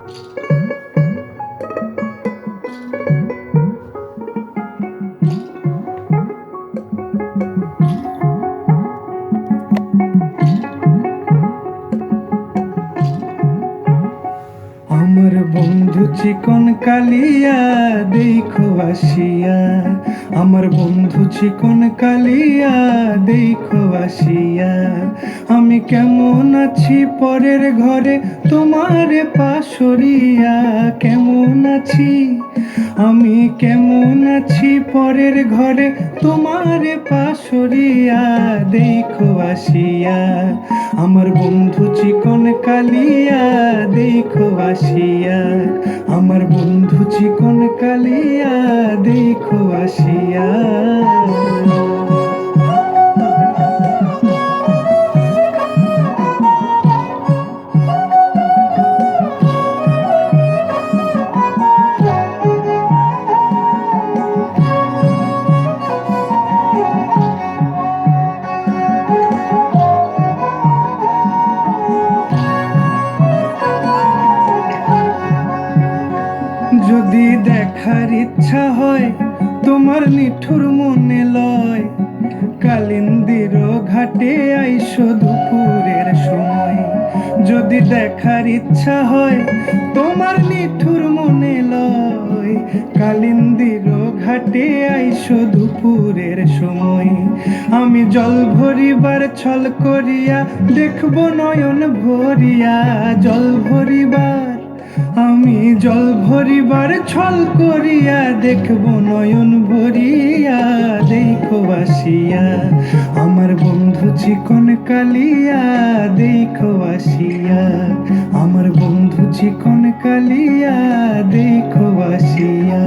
আমার বন্ধু চিকন কালিয়া দেখো আসিয়া, আমার বন্ধু চিকন কালিয়া দেখো আসিয়া। আমি কেমন আছি পরের ঘরে তোমারে পাশরিয়া, কেমন আছি আমি কেমন আছি পরের ঘরে তোমারে পাশরিয়া দেখো আসিয়া। আমার বন্ধু চিকন কালিয়া দেখো আসিয়া, আমার বন্ধু চিকন কালিয়া দেখো আসিয়া। যদি দেখার ইচ্ছা হয় তোমার নিঠুর মনে লয়, কালিন্দির ঘাটে আইসো দুপুরের সময়। যদি দেখার ইচ্ছা হয় তোমার নিঠুর মনে লয়, কালিন্দির ঘাটে আইসো দুপুরের সময়। আমি জল ভরিবার ছল করিয়া দেখবো নয়ন ভরিয়া, জল ভরিবার আমি জল ভরিবার ছল করিয়া দেখব নয়ন ভরিয়া দেখো আসিয়া। আমার বন্ধু চিকন কালিয়া দেখো আসিয়া, আমার বন্ধু চিকন কালিয়া দেখো আসিয়া।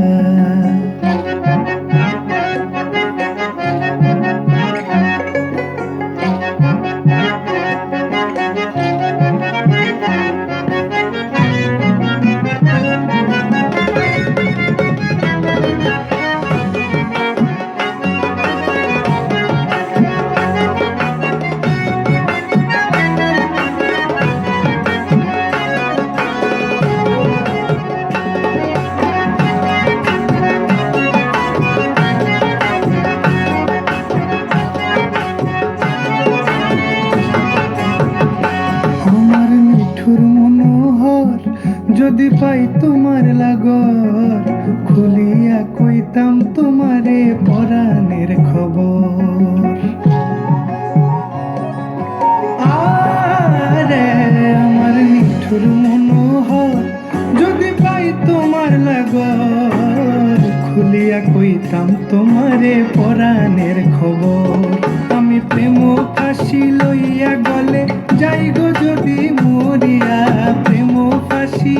যদি পাই তোমার লাগর, খুলিয়া কইতাম তোমারে পরাণের খবর। আরে আমার নিঠুর মনোহর, যদি পাই তোমার লাগর, খুলিয়া কইতাম তোমারে পরাণের খবর। আমি প্রেম ফাঁসি লইয়া গলে যাই গো যদি মরিয়া, প্রেম ফাঁসি